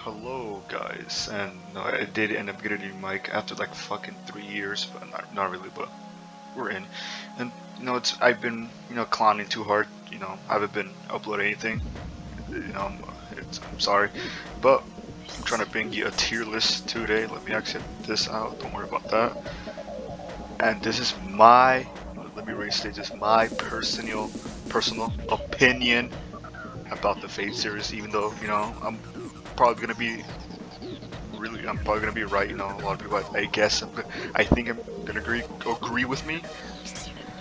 Hello guys, and no, I did end up getting a mic after like fucking 3 years, but not really, but we're in. And I've been clowning too hard. I haven't been uploading anything. I'm sorry, but I'm trying to bring you a tier list today. Let me exit this out. Don't worry about that. And this is my let me restate this my personal opinion about the Fate series. Even though probably gonna be I'm probably gonna be right. A lot of people, I guess, I think I'm gonna agree with me.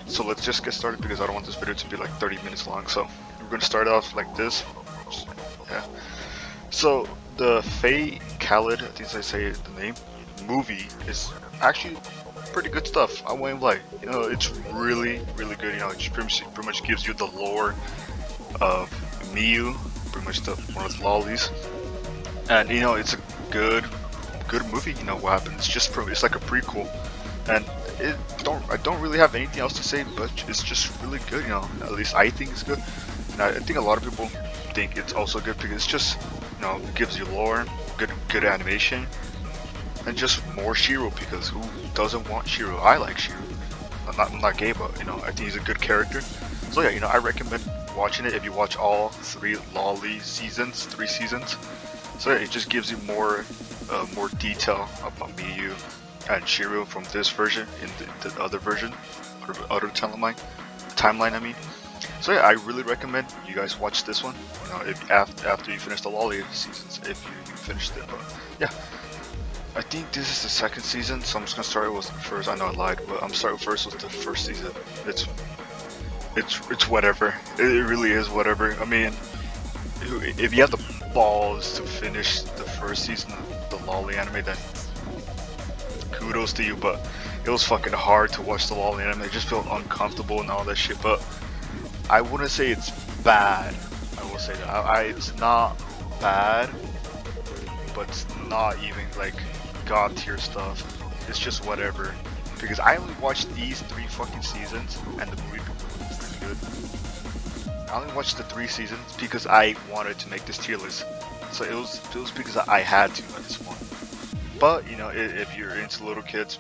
So let's just get started because I don't want this video to be like 30 minutes long. So we're gonna start off like this. Yeah. So the Faye Khaled, I think I say the name, movie is actually pretty good stuff. I won't lie. It's really good. It pretty much gives you the lore of Miyu, pretty much one of the lollies, and it's a good movie. What happens? It's like a prequel, and I don't really have anything else to say, but it's just really good. At least I think it's good, and I think a lot of people think it's also good because it's just it gives you lore, good animation, and just more Shiro, because who doesn't want Shiro? I like Shiro. I'm not gay, but I think he's a good character. So yeah, I recommend watching it if you watch all three three seasons. So yeah, it just gives you more detail about Miyu and Shiro from this version in the other version, or other timeline. I mean. So yeah, I really recommend you guys watch this one. If after you finish the lolly seasons, if you finished it. But yeah, I think this is the second season, so I'm just gonna start with the first. I know I lied, but I'm starting first with the first season. It's whatever. It really is whatever. I mean, if you have the balls to finish the first season of the lolly anime, then kudos to you. But it was fucking hard to watch the lolly anime. It just felt uncomfortable and all that shit. But I wouldn't say it's bad. I will say that it's not bad, but it's not even like god tier stuff. It's just whatever. Because I only watched these 3 fucking seasons, and the movie was pretty good. I only watched the 3 seasons because I wanted to make this tier list. So it was because I had to at this point. But if you're into little kids,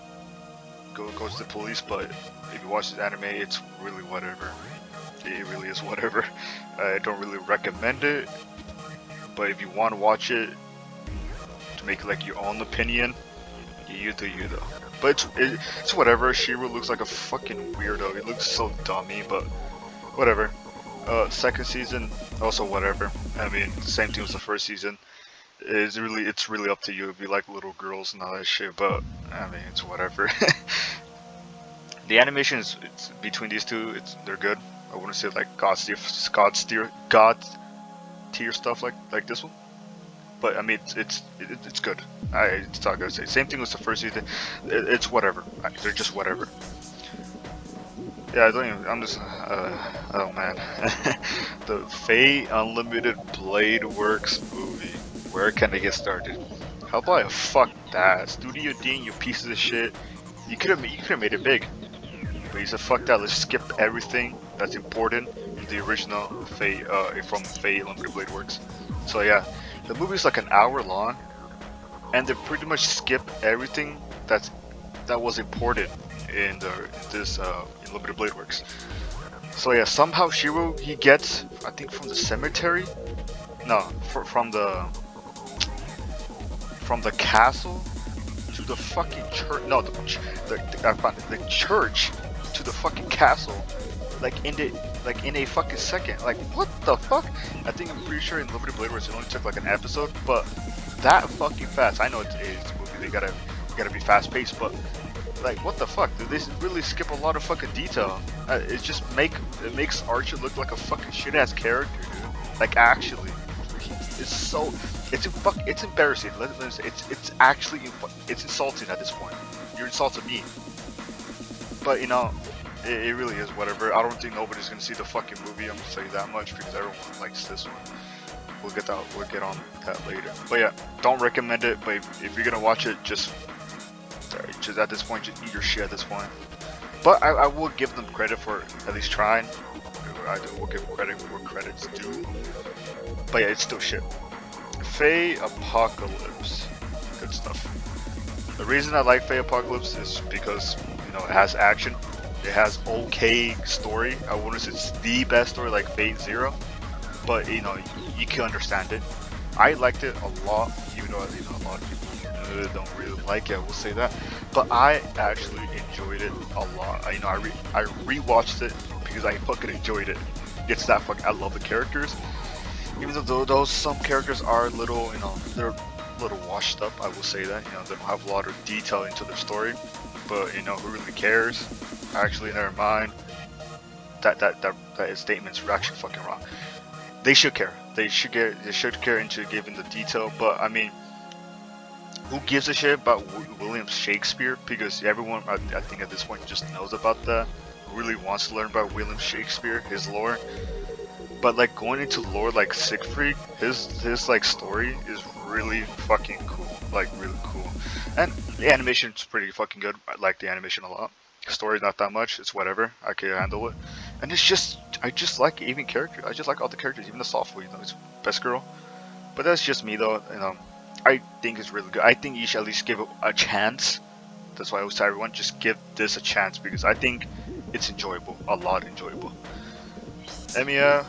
go to the police. But if you watch this anime, it's really whatever. It really is whatever. I don't really recommend it, but if you want to watch it to make like your own opinion, you do you though. But it's whatever. Shiro looks like a fucking weirdo. He looks so dummy, but whatever. Second season, also whatever. I mean, same thing as the first season. It's really up to you if you like little girls and all that shit. But I mean, it's whatever. The animation is between these two. They're good. I wouldn't say like god tier stuff like this one, but I mean it's good. It's not gonna say. Same thing with the first season. It's whatever. They're just whatever. Yeah, I don't even. I'm just. Oh man, the Fate Unlimited Blade Works movie. Where can I get started? How about I fuck that Studio Dean, you pieces of shit. You could have made it big. But he said, fuck that, let's skip everything that's important in the original Fate, from Fate Unlimited Blade Works. So yeah, the movie's like an hour long, and they pretty much skip everything that was important in this Unlimited Blade Works. So yeah, somehow Shiro, he gets, I think from the cemetery, no, from the castle to the fucking church, no, the church to the fucking castle, like in a fucking second. Like what the fuck? I'm pretty sure in Limited Blade Works it only took like an episode, but that fucking fast. I know it's a movie, they gotta be fast paced, but like what the fuck? Did they really skip a lot of fucking detail? It makes Archer look like a fucking shit ass character, dude. Like actually, it's embarrassing. Let me say, it's actually insulting at this point. You're insulting me. But it really is whatever. I don't think nobody's gonna see the fucking movie. I'm gonna tell you that much because everyone likes this one. We'll get on that later. But yeah, don't recommend it. But if you're gonna watch it, just at this point, just eat your shit at this point. But I will give them credit for at least trying. I will give credit where credit's due. But yeah, it's still shit. Fae Apocalypse. Good stuff. The reason I like Fae Apocalypse is because, it has action. It has okay story. I wouldn't say it's the best story like Fate Zero, but you can understand it. I liked it a lot, even though a lot of people don't really like it. I will say that, but I actually enjoyed it a lot. I rewatched it because I fucking enjoyed it. It's that fucking. I love the characters, even though those some characters are a little, they're a little washed up. I will say that, they don't have a lot of detail into their story, but who really cares? Actually, never mind. That statement's actually fucking wrong. They should care. They should care into giving the detail. But I mean, who gives a shit about William Shakespeare? Because everyone, I think at this point, just knows about that. Who really wants to learn about William Shakespeare, his lore? But like going into lore like Siegfried, his like story is really fucking cool. Like really cool. And the animation's pretty fucking good. I like the animation a lot. Story's not that much. It's whatever. I can handle it. And I just like even characters. I just like all the characters, even the soft one. It's best girl. But that's just me though. I think it's really good. I think you should at least give it a chance. That's why I always tell everyone, just give this a chance because I think it's enjoyable, a lot enjoyable. Emiya,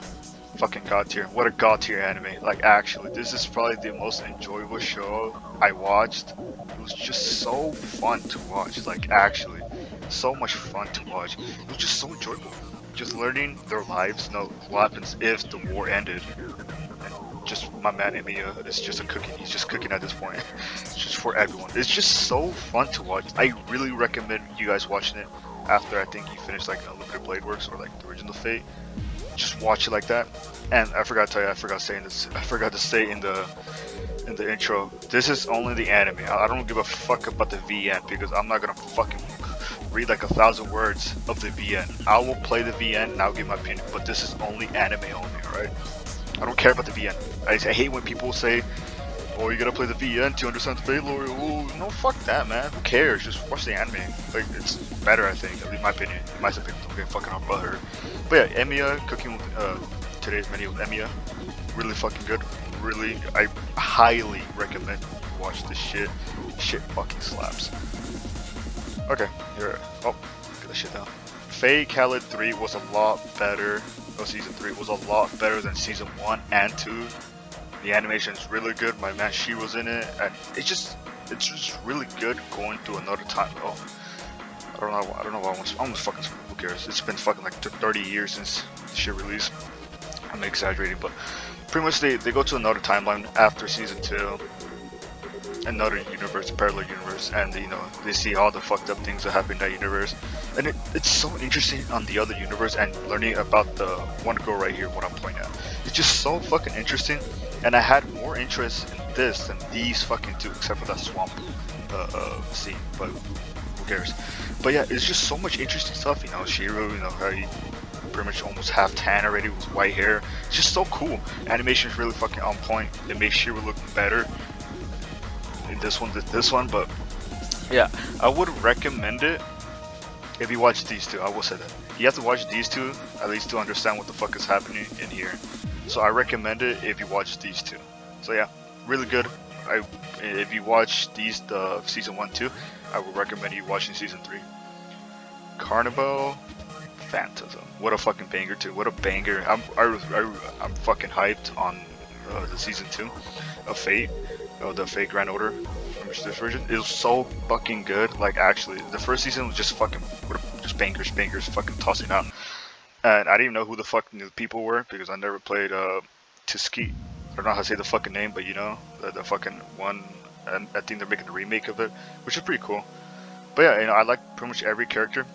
fucking god tier. What a god tier anime. Like actually, this is probably the most enjoyable show I watched. It was just so fun to watch. Like actually, so much fun to watch. It was just so enjoyable. Just learning their lives, what happens if the war ended. And just my man Emiya is just a cooking. He's just cooking at this point. It's just for everyone. It's just so fun to watch. I really recommend you guys watching it after I think you finish like Unlimited Blade Works or like the original Fate. Just watch it like that. And I forgot to tell you, I forgot to say in the intro, this is only the anime. I don't give a fuck about the VN because I'm not gonna fucking read like 1,000 words of the VN. I will play the VN and I'll give my opinion, but this is only anime only, alright? I don't care about the VN. I hate when people say, oh, you gotta play the VN to understand the Fate lore. Oh, no, fuck that, man. Who cares? Just watch the anime. Like, it's better, I think. At least my opinion. My opinion. Don't get fucking on butthurt. But yeah, Emiya, cooking with today's menu with Emiya. Really fucking good. Really, I highly recommend you watch this shit. Shit fucking slaps. Okay, here. Oh, get that shit down. Faye Khaled 3 was a lot better. Oh, season 3 was a lot better than season 1 and 2. The animation is really good. My man, she was in it, and it's just really good going through another time. Oh, I don't know why I almost fucking. Who cares? It's been fucking like 30 years since the shit released. I'm exaggerating, but pretty much they go to another timeline after season 2, another universe, parallel universe, and they see all the fucked up things that happen in that universe, and it's so interesting on the other universe and learning about the one girl right here. What I'm pointing at, it's just so fucking interesting. And I had more interest in this than these fucking two, except for that swamp scene, but who cares? But yeah, it's just so much interesting stuff, Shiro, how he pretty much almost half tan already with white hair. It's just so cool. Animation is really fucking on point. It makes Shiro look better in this one than this one, but yeah, I would recommend it if you watch these two. I will say that. You have to watch these two, at least to understand what the fuck is happening in here. So I recommend it if you watch these two. So yeah, really good. If you watch these, the season 1, 2, I would recommend you watching season 3. Carnival Phantasm. What a fucking banger too. What a banger. I'm fucking hyped on the season 2 of Fate. The Fate Grand Order. This version. It was so fucking good. Like actually, the first season was just fucking just bangers, fucking tossing out. And I didn't even know who the fuck the people were because I never played Tiski. I don't know how to say the fucking name, but the fucking one. And I think they're making a remake of it, which is pretty cool. But yeah, I like pretty much every character.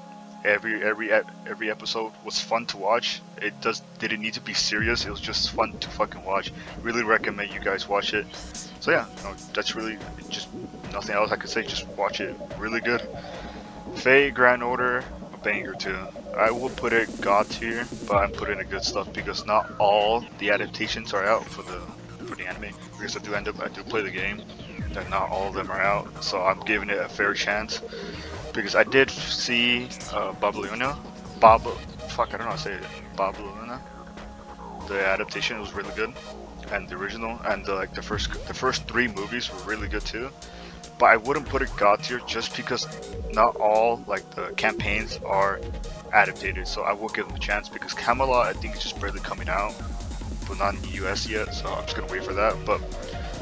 Every episode was fun to watch. It didn't need to be serious. It was just fun to fucking watch. Really recommend you guys watch it. So yeah, that's really just nothing else I could say. Just watch it. Really good. Fate Grand Order, a banger too. I will put it god tier, but I'm putting the good stuff because not all the adaptations are out for the anime. Because I do play the game, and not all of them are out. So I'm giving it a fair chance. Because I did see Babylona. I don't know how to say it. Babylona. The adaptation was really good. and the original, and the first three movies were really good too. But I wouldn't put it god tier just because not all like the campaigns are adapted. So I will give them a chance because Camelot I think is just barely coming out, but not in the US yet. So I'm just gonna wait for that. But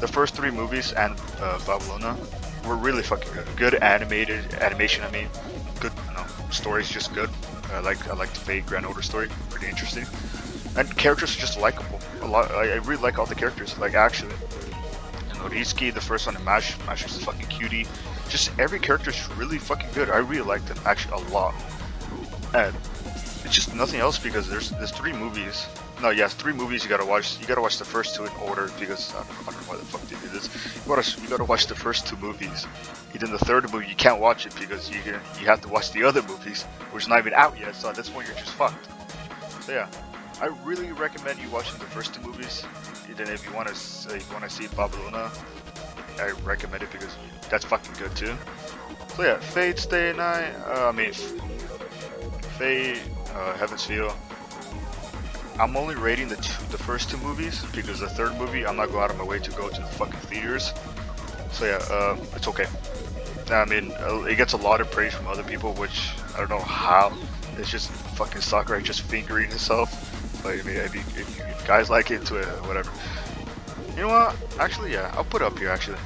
the first three movies and Babylona were really fucking good. Good animated animation. I mean, good. Story's just good. I like the Fate Grand Order story. Pretty interesting. And characters are just likable. A lot. I really like all the characters. Like actually. Noriski, the first one in Mash is a fucking cutie. Just every character is really fucking good. I really like them actually a lot. And it's just nothing else because there's three movies. No, yes, three movies you gotta watch. You gotta watch the first two in order because I don't know why the fuck they did this. You gotta watch the first two movies. And then the third movie you can't watch it because you have to watch the other movies, which is not even out yet. So at this point you're just fucked. So yeah, I really recommend you watching the first two movies. Then if you want to see Babylona, I recommend it because that's fucking good too. So yeah, Fate Stay Night. Fate, Heaven's Feel. I'm only rating the first two movies because the third movie I'm not going out of my way to go to the fucking theaters. So yeah, it's okay. I mean, it gets a lot of praise from other people, which I don't know how. It's just fucking Sakurai just fingering himself. But I mean, if guys like into it, whatever. You know what? Actually, yeah, I'll put it up here. Actually,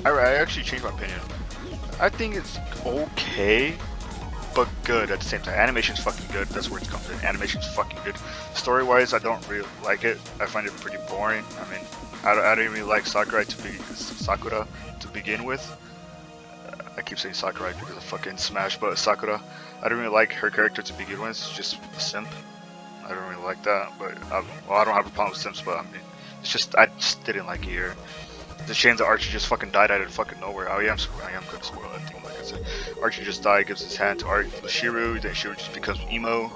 I actually changed my opinion. I think it's okay, but good at the same time. Animation's fucking good. That's where it comes in. Animation's fucking good. Story-wise, I don't really like it. I find it pretty boring. I mean, I don't really like Sakura to begin with. I keep saying Sakurai because of fucking Smash, but Sakura, I don't really like her character to begin with. It's just a simp. I don't really like that, but I don't have a problem with simps, but I mean, it's just I just didn't like it here. The shame that Archie just fucking died out of fucking nowhere. I am gonna spoil that thing, like I said. Archie just died, gives his hand to Shiru, then Shiru just becomes emo.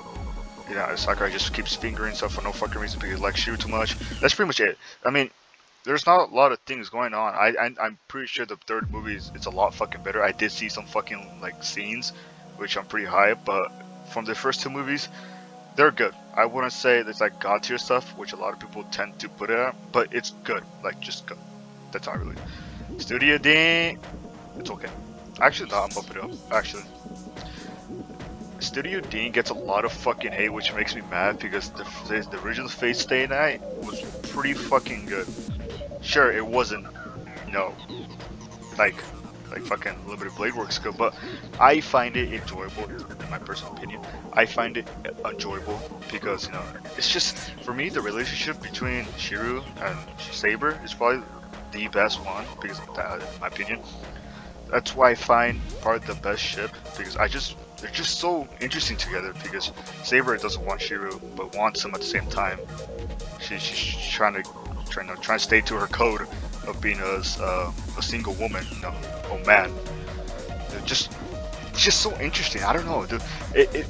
You know, Sakurai just keeps fingering stuff for no fucking reason because he likes Shiru too much. That's pretty much it. I mean, there's not a lot of things going on. I'm pretty sure the third movie it's a lot fucking better. I did see some fucking like scenes, which I'm pretty hyped, but from the first two movies, they're good. I wouldn't say it's like god tier stuff, which a lot of people tend to put it at, but it's good. Like just good. That's how I really. Studio D, it's okay. Actually, no, I'm bumping it up. Actually, Studio D gets a lot of fucking hate, which makes me mad because the original Fate Stay Night was pretty fucking good. Sure, it wasn't, you know, like fucking a little bit of Blade Works good, but I find it enjoyable. In my personal opinion, I find it enjoyable because you know it's just for me the relationship between Shiru and Saber is probably the best one because of that, in my opinion. That's why I find part the best ship because they're just so interesting together because Saber doesn't want Shiru but wants him at the same time. She's trying to stay to her code of being a single woman. You know, oh man, it's just so interesting. I don't know, dude.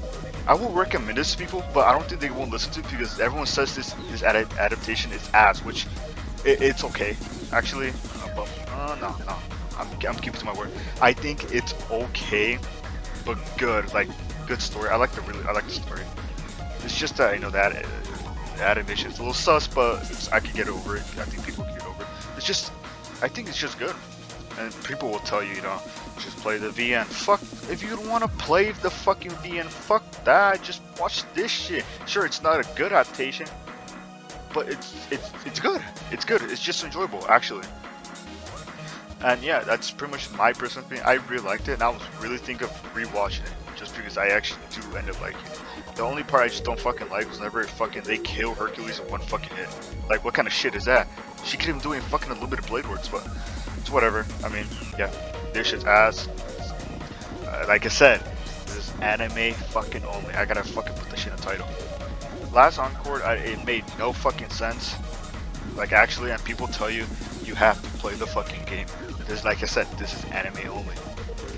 I will recommend this to people, but I don't think they won't listen to it because everyone says this adaptation is ass, which it's okay actually. But no, I'm keeping to my word. I think it's okay, but good, like good story. I like the story. It's just that you know that animation is a little sus, but I could get over it. I think people can get over it. I think it's just good. And people will tell you, you know, just play the VN. Fuck, if you don't want to play the fucking VN, fuck that. Just watch this shit. Sure, it's not a good adaptation, but it's good. It's good. It's just enjoyable, actually. And yeah, that's pretty much my personal opinion. I really liked it, and I was really thinking of rewatching it just because I actually do end up liking it. The only part I just don't fucking like was whenever they kill Hercules in one fucking hit. Like, what kind of shit is that? She could even do it in fucking unlimited blade works, but it's whatever. I mean, yeah, this shit's ass. Like I said, this is anime fucking only. I gotta fucking put the shit in the title. Last Encore, it made no fucking sense. Like, actually, and people tell you, you have to play the fucking game. This, like I said, this is anime only.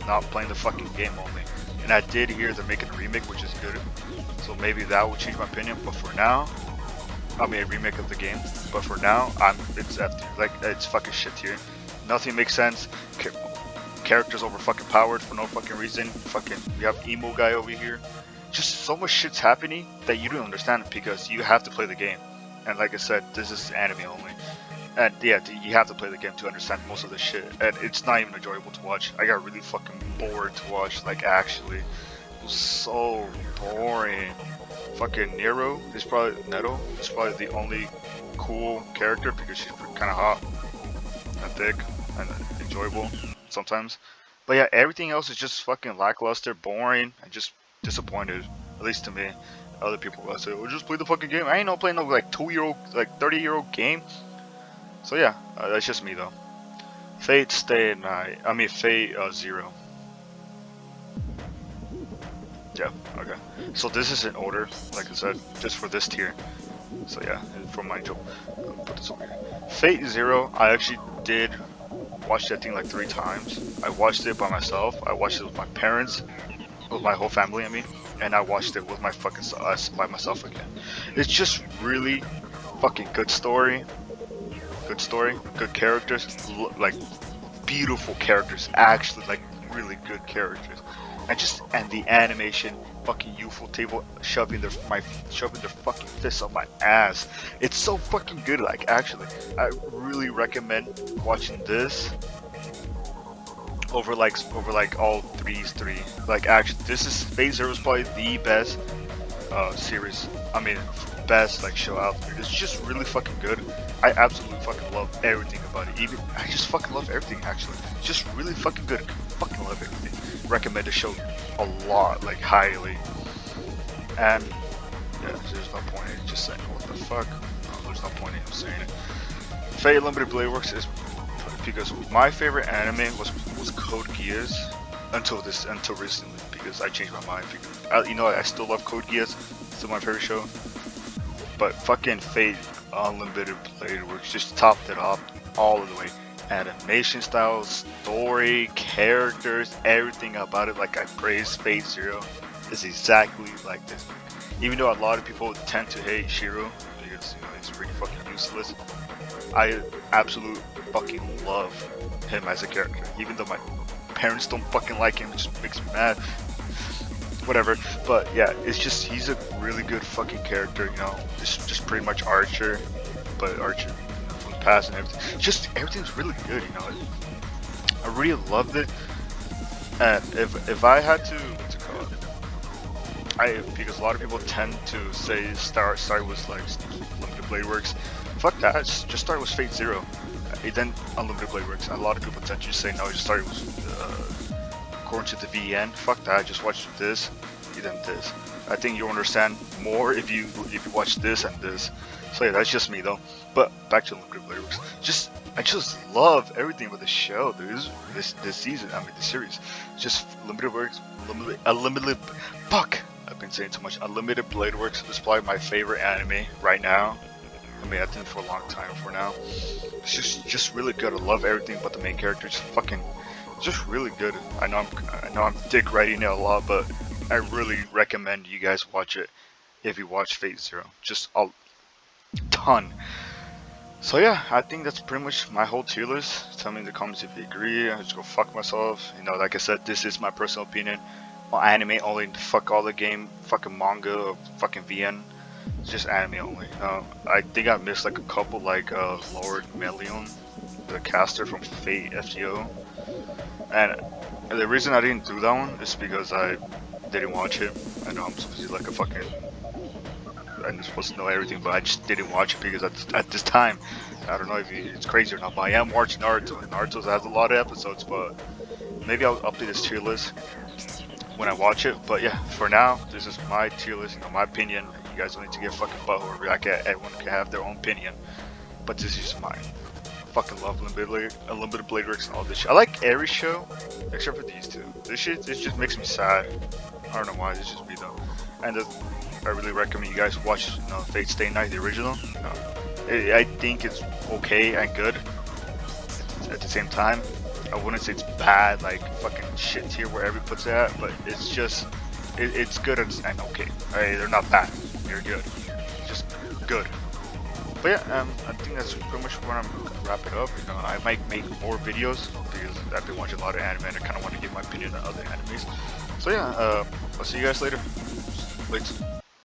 Not playing the fucking game only. And I did hear they're making a remake, which is good. So maybe that will change my opinion. But for now, I mean a remake of the game. But for now, it's F tier. Like, it's fucking shit tier. Nothing makes sense. Characters over fucking powered for no fucking reason. Fucking, we have emo guy over here. Just so much shit's happening that you don't understand it because you have to play the game. And like I said, this is anime only. And yeah, you have to play the game to understand most of the shit. And it's not even enjoyable to watch. I got really fucking bored to watch, like actually. It was so boring. Fucking Neto is probably the only cool character because she's kind of hot and thick and enjoyable sometimes. But yeah, everything else is just fucking lackluster, boring, and just disappointed. At least to me. Other people will say, "Oh, just play the fucking game." I ain't no playing no like 2-year-old, like 30-year-old game. So yeah, that's just me though. Fate Stay Night. I mean Fate Zero. Yeah. Okay. So this is in order, like I said, just for this tier. So yeah, from my job. Put this over here. Fate Zero. I actually did watch that thing like 3 times. I watched it by myself. I watched it with my parents, with my whole family. I mean, and I watched it with my fucking by myself again. It's just really fucking good story. Good characters, like beautiful characters, actually like really good characters, and the animation, fucking youthful table shoving their fucking fists up my ass. It's so fucking good. Like actually, I really recommend watching this over like all these three. Like actually, this is Phase Zero is probably the best series. I mean, best like show out there. It's just really fucking good. I absolutely fucking love everything about it. Even I just fucking love everything actually. It's just really fucking good. Fucking love everything. Recommend the show a lot, like highly. And yeah, there's no point in just saying what the fuck. No, there's no point in saying it. Fate Limited Blade Works is because my favorite anime was Code Geass until recently because I changed my mind. Because I still love Code Geass. It's still my favorite show. But fucking Fate Unlimited Blade Works just topped it off all of the way. Animation style, story, characters, everything about it. Like I praise Fate Zero is exactly like this. Even though a lot of people tend to hate Shiro because he's pretty fucking useless, I absolutely fucking love him as a character. Even though my parents don't fucking like him, it just makes me mad. Whatever, but yeah, it's just he's a really good fucking character, just pretty much Archer, but Archer from the past and everything. Just everything's really good, I really loved it. And if I had to call it, because a lot of people tend to say start with like Limited Blade Works. Fuck that, just start with Fate Zero, then Unlimited Blade Works. And a lot of people tend to say no, just start with according to the VN. Fuck that, just watch this, then this. I think you'll understand more if you watch this and this. So yeah, that's just me though. But back to Limited Blade Works. I just love everything with the show, dude. This season, I mean the series. Just Limited Works, fuck. I've been saying too much. Unlimited Blade Works is probably my favorite anime right now. I mean, I think for a long time for now. It's just really good. I love everything but the main character. Just really good. I know I'm dick writing it a lot, but I really recommend you guys watch it if you watch Fate Zero. Just a ton. So yeah, I think that's pretty much my whole tier list. Tell me in the comments if you agree. I just go fuck myself. Like I said, this is my personal opinion. Well, anime only. Fuck all the game. Fucking manga or fucking VN. It's just anime only. I think I missed like a couple, like Lord Melion, the caster from Fate FGO. And the reason I didn't do that one is because I didn't watch it. I know I'm supposed to be like a fucking... I'm supposed to know everything, but I just didn't watch it because at this time, I don't know if it's crazy or not, but I am watching Naruto, and Naruto has a lot of episodes, but maybe I'll update this tier list when I watch it. But yeah, for now, this is my tier list, my opinion. You guys don't need to get fucking butthole react. Everyone can have their own opinion, but this is mine. Fucking love Unlimited Blade Works and all this shit. I like every show except for these two. This just makes me sad. I don't know why, it's just me though. And I really recommend you guys watch Fate Stay Night, the original. I think it's okay and good at the same time. I wouldn't say it's bad, like fucking shit tier wherever it puts it at, but it's just it's good and okay. Alright, they're not bad. They're good. Just good. But yeah, I think that's pretty much where I'm gonna wrap it up. I might make more videos because I've been watching a lot of anime and I kind of want to give my opinion on other animes. So yeah, I'll see you guys later. Later.